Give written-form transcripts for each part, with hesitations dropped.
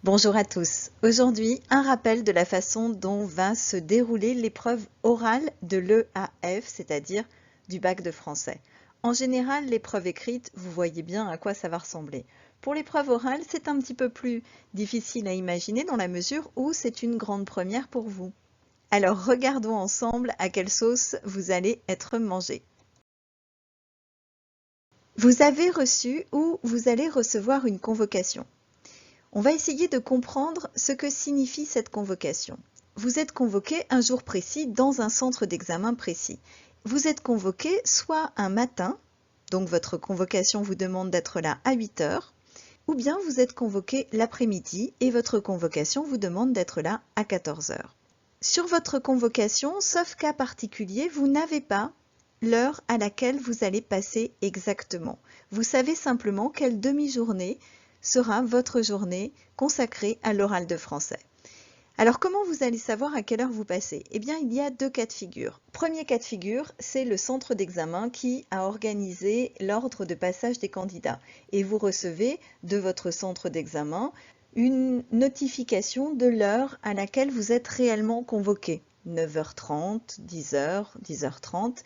Bonjour à tous. Aujourd'hui, un rappel de la façon dont va se dérouler l'épreuve orale de l'EAF, c'est-à-dire du bac de français. En général, l'épreuve écrite, vous voyez bien à quoi ça va ressembler. Pour l'épreuve orale, c'est un petit peu plus difficile à imaginer dans la mesure où c'est une grande première pour vous. Alors regardons ensemble à quelle sauce vous allez être mangé. Vous avez reçu ou vous allez recevoir une convocation. On va essayer de comprendre ce que signifie cette convocation. Vous êtes convoqué un jour précis dans un centre d'examen précis. Vous êtes convoqué soit un matin, donc votre convocation vous demande d'être là à 8 heures, ou bien vous êtes convoqué l'après-midi et votre convocation vous demande d'être là à 14 heures. Sur votre convocation, sauf cas particulier, vous n'avez pas l'heure à laquelle vous allez passer exactement. Vous savez simplement quelle demi-journée sera votre journée consacrée à l'oral de français. Alors comment vous allez savoir à quelle heure vous passez? Eh bien, il y a deux cas de figure. Premier cas de figure, c'est le centre d'examen qui a organisé l'ordre de passage des candidats. Et vous recevez de votre centre d'examen une notification de l'heure à laquelle vous êtes réellement convoqué. 9h30, 10h, 10h30.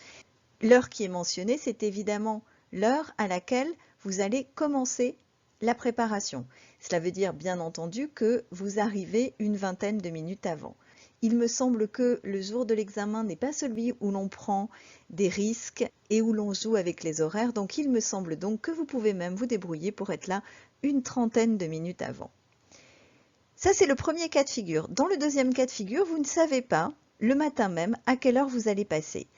L'heure qui est mentionnée, c'est évidemment l'heure à laquelle vous allez commencer la préparation. Cela veut dire bien entendu que vous arrivez une vingtaine de minutes avant. Il me semble que le jour de l'examen n'est pas celui où l'on prend des risques et où l'on joue avec les horaires, donc il me semble donc que vous pouvez même vous débrouiller pour être là une trentaine de minutes avant. Ça, c'est le premier cas de figure. Dans le deuxième cas de figure, vous ne savez pas le matin même à quelle heure vous allez passer.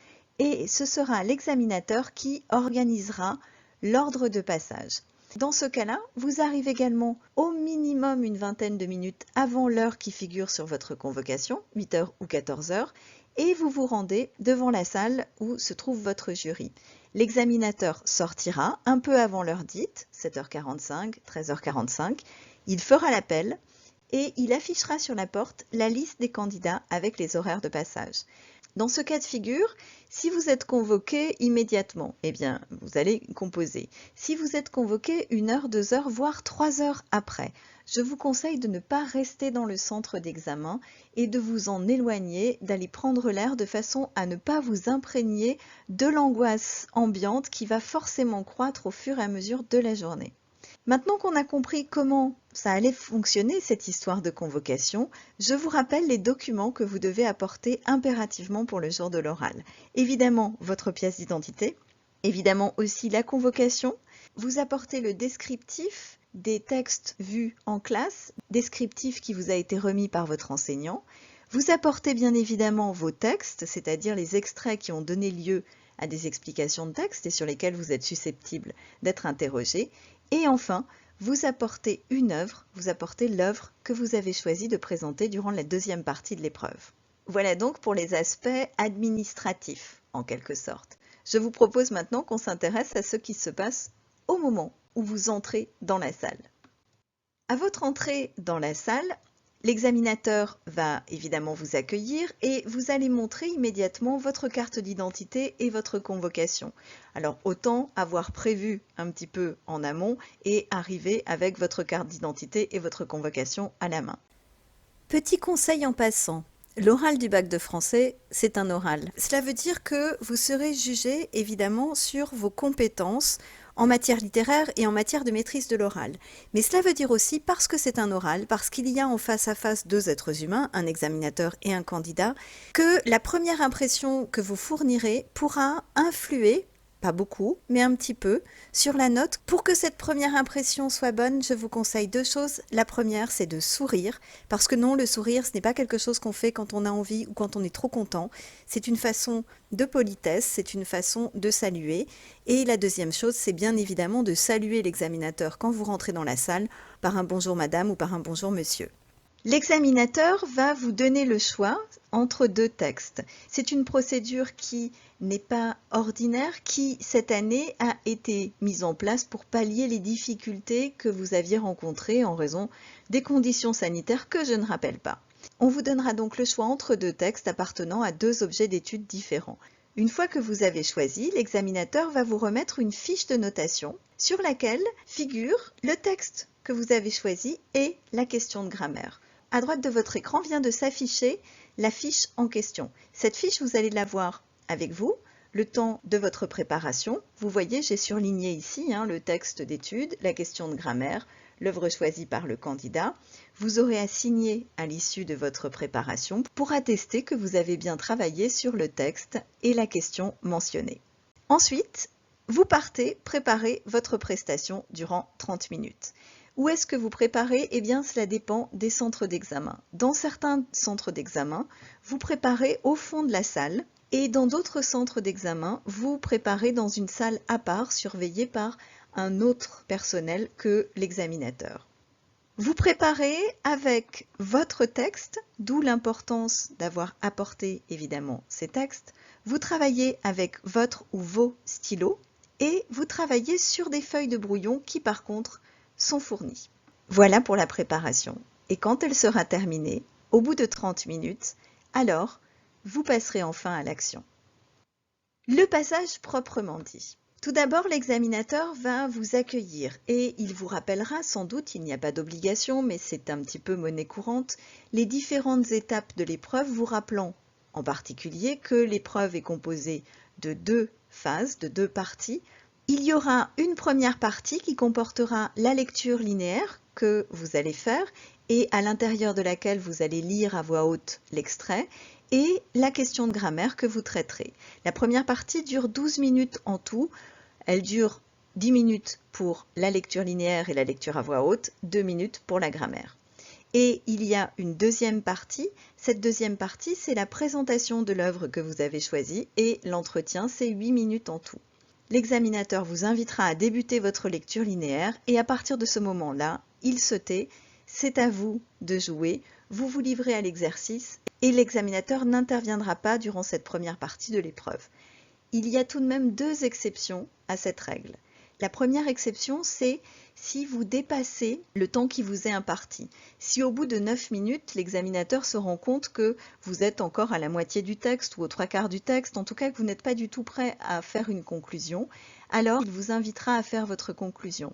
Et ce sera l'examinateur qui organisera l'ordre de passage. Dans ce cas-là, vous arrivez également au minimum une vingtaine de minutes avant l'heure qui figure sur votre convocation, 8h ou 14h, et vous vous rendez devant la salle où se trouve votre jury. L'examinateur sortira un peu avant l'heure dite, 7h45, 13h45, il fera l'appel et il affichera sur la porte la liste des candidats avec les horaires de passage. Dans ce cas de figure, si vous êtes convoqué immédiatement, eh bien, vous allez composer. Si vous êtes convoqué 1 heure, 2 heures, voire 3 heures après, je vous conseille de ne pas rester dans le centre d'examen et de vous en éloigner, d'aller prendre l'air de façon à ne pas vous imprégner de l'angoisse ambiante qui va forcément croître au fur et à mesure de la journée. Maintenant qu'on a compris comment ça allait fonctionner, cette histoire de convocation, je vous rappelle les documents que vous devez apporter impérativement pour le jour de l'oral. Évidemment, votre pièce d'identité, évidemment aussi la convocation. Vous apportez le descriptif des textes vus en classe, descriptif qui vous a été remis par votre enseignant. Vous apportez bien évidemment vos textes, c'est-à-dire les extraits qui ont donné lieu à des explications de texte et sur lesquels vous êtes susceptible d'être interrogé. Et enfin, vous apportez une œuvre, vous apportez l'œuvre que vous avez choisi de présenter durant la deuxième partie de l'épreuve. Voilà donc pour les aspects administratifs, en quelque sorte. Je vous propose maintenant qu'on s'intéresse à ce qui se passe au moment où vous entrez dans la salle. À votre entrée dans la salle, l'examinateur va évidemment vous accueillir et vous allez montrer immédiatement votre carte d'identité et votre convocation. Alors autant avoir prévu un petit peu en amont et arriver avec votre carte d'identité et votre convocation à la main. Petit conseil en passant. L'oral du bac de français, c'est un oral. Cela veut dire que vous serez jugé évidemment sur vos compétences en matière littéraire et en matière de maîtrise de l'oral. Mais cela veut dire aussi, parce que c'est un oral, parce qu'il y a en face à face deux êtres humains, un examinateur et un candidat, que la première impression que vous fournirez pourra influer, pas beaucoup, mais un petit peu, sur la note. Pour que cette première impression soit bonne, je vous conseille deux choses. La première, c'est de sourire, parce que non, le sourire, ce n'est pas quelque chose qu'on fait quand on a envie ou quand on est trop content. C'est une façon de politesse, c'est une façon de saluer. Et la deuxième chose, c'est bien évidemment de saluer l'examinateur quand vous rentrez dans la salle par un bonjour madame ou par un bonjour monsieur. L'examinateur va vous donner le choix entre deux textes. C'est une procédure qui n'est pas ordinaire, qui cette année a été mise en place pour pallier les difficultés que vous aviez rencontrées en raison des conditions sanitaires que je ne rappelle pas. On vous donnera donc le choix entre deux textes appartenant à deux objets d'études différents. Une fois que vous avez choisi, l'examinateur va vous remettre une fiche de notation sur laquelle figure le texte que vous avez choisi et la question de grammaire. À droite de votre écran vient de s'afficher la fiche en question. Cette fiche, vous allez l'avoir avec vous le temps de votre préparation. Vous voyez, j'ai surligné ici le texte d'étude, la question de grammaire, l'œuvre choisie par le candidat. Vous aurez à signer à l'issue de votre préparation pour attester que vous avez bien travaillé sur le texte et la question mentionnée. Ensuite, vous partez préparer votre prestation durant 30 minutes. Où est-ce que vous préparez? Eh bien, cela dépend des centres d'examen. Dans certains centres d'examen, vous préparez au fond de la salle et dans d'autres centres d'examen, vous préparez dans une salle à part surveillée par un autre personnel que l'examinateur. Vous préparez avec votre texte, d'où l'importance d'avoir apporté évidemment ces textes. Vous travaillez avec votre ou vos stylos et vous travaillez sur des feuilles de brouillon qui par contre sont fournies. Voilà pour la préparation. Et quand elle sera terminée, au bout de 30 minutes, alors vous passerez enfin à l'action. Le passage proprement dit. Tout d'abord, l'examinateur va vous accueillir et il vous rappellera sans doute, il n'y a pas d'obligation, mais c'est un petit peu monnaie courante, les différentes étapes de l'épreuve, vous rappelant en particulier que l'épreuve est composée de 2 phases, de 2 parties. Il y aura une première partie qui comportera la lecture linéaire que vous allez faire et à l'intérieur de laquelle vous allez lire à voix haute l'extrait et la question de grammaire que vous traiterez. La première partie dure 12 minutes en tout. Elle dure 10 minutes pour la lecture linéaire et la lecture à voix haute, 2 minutes pour la grammaire. Et il y a une deuxième partie. Cette deuxième partie, c'est la présentation de l'œuvre que vous avez choisie et l'entretien, c'est 8 minutes en tout. L'examinateur vous invitera à débuter votre lecture linéaire et à partir de ce moment-là, il se tait, c'est à vous de jouer, vous vous livrez à l'exercice et l'examinateur n'interviendra pas durant cette première partie de l'épreuve. Il y a tout de même 2 exceptions à cette règle. La première exception, c'est si vous dépassez le temps qui vous est imparti. Si au bout de 9 minutes, l'examinateur se rend compte que vous êtes encore à la moitié du texte ou aux 3/4 du texte, en tout cas que vous n'êtes pas du tout prêt à faire une conclusion, alors il vous invitera à faire votre conclusion.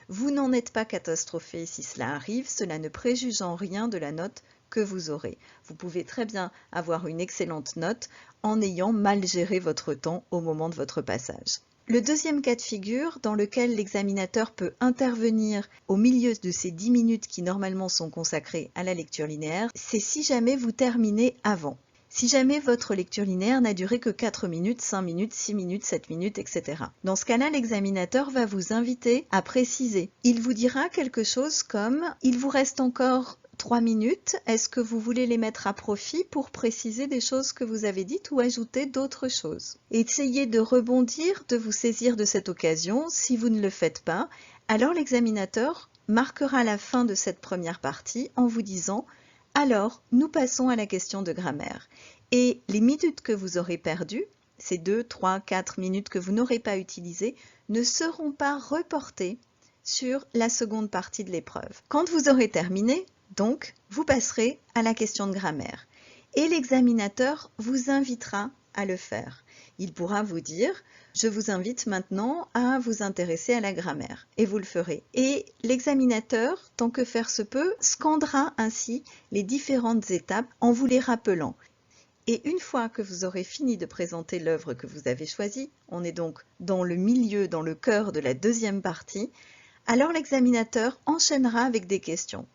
Vous n'en êtes pas catastrophé si cela arrive, cela ne préjuge en rien de la note que vous aurez. Vous pouvez très bien avoir une excellente note en ayant mal géré votre temps au moment de votre passage. Le deuxième cas de figure, dans lequel l'examinateur peut intervenir au milieu de ces 10 minutes qui normalement sont consacrées à la lecture linéaire, c'est si jamais vous terminez avant. Si jamais votre lecture linéaire n'a duré que 4 minutes, 5 minutes, 6 minutes, 7 minutes, etc. Dans ce cas-là, l'examinateur va vous inviter à préciser. Il vous dira quelque chose comme « Il vous reste encore 3 minutes, est-ce que vous voulez les mettre à profit pour préciser des choses que vous avez dites ou ajouter d'autres choses ?» Essayez de rebondir, de vous saisir de cette occasion. Si vous ne le faites pas, alors l'examinateur marquera la fin de cette première partie en vous disant « Alors, nous passons à la question de grammaire. » Et les minutes que vous aurez perdues, ces 2, 3, 4 minutes que vous n'aurez pas utilisées, ne seront pas reportées sur la seconde partie de l'épreuve. Quand vous aurez terminé, donc, vous passerez à la question de grammaire et l'examinateur vous invitera à le faire. Il pourra vous dire « Je vous invite maintenant à vous intéresser à la grammaire » et vous le ferez. Et l'examinateur, tant que faire se peut, scandera ainsi les différentes étapes en vous les rappelant. Et une fois que vous aurez fini de présenter l'œuvre que vous avez choisie, on est donc dans le milieu, dans le cœur de la deuxième partie, alors l'examinateur enchaînera avec des questions.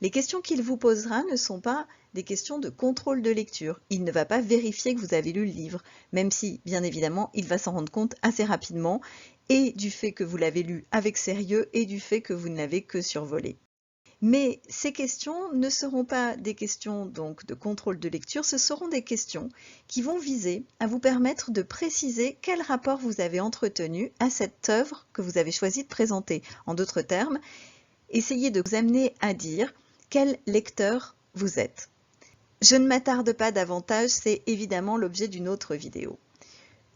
Les questions qu'il vous posera ne sont pas des questions de contrôle de lecture. Il ne va pas vérifier que vous avez lu le livre, même si, bien évidemment, il va s'en rendre compte assez rapidement, et du fait que vous l'avez lu avec sérieux, et du fait que vous ne l'avez que survolé. Mais ces questions ne seront pas des questions donc de contrôle de lecture, ce seront des questions qui vont viser à vous permettre de préciser quel rapport vous avez entretenu à cette œuvre que vous avez choisi de présenter. En d'autres termes, essayez de vous amener à dire quel lecteur vous êtes. Je ne m'attarde pas davantage, c'est évidemment l'objet d'une autre vidéo.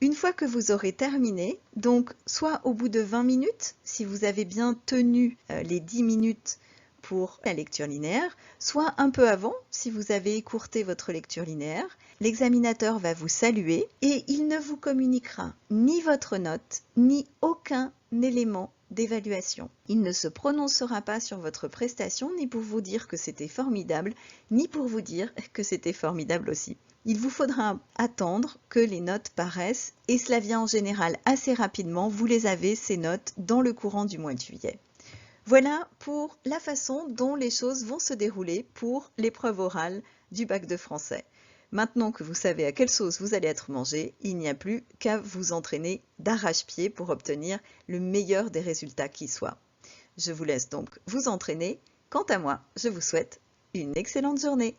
Une fois que vous aurez terminé, donc soit au bout de 20 minutes, si vous avez bien tenu les 10 minutes pour la lecture linéaire, soit un peu avant, si vous avez écourté votre lecture linéaire, l'examinateur va vous saluer et il ne vous communiquera ni votre note, ni aucun élément d'évaluation. Il ne se prononcera pas sur votre prestation ni pour vous dire que c'était formidable, ni pour vous dire que c'était formidable aussi. Il vous faudra attendre que les notes paraissent et cela vient en général assez rapidement. Vous les avez, ces notes, dans le courant du mois de juillet. Voilà pour la façon dont les choses vont se dérouler pour l'épreuve orale du bac de français. Maintenant que vous savez à quelle sauce vous allez être mangé, il n'y a plus qu'à vous entraîner d'arrache-pied pour obtenir le meilleur des résultats qui soit. Je vous laisse donc vous entraîner. Quant à moi, je vous souhaite une excellente journée.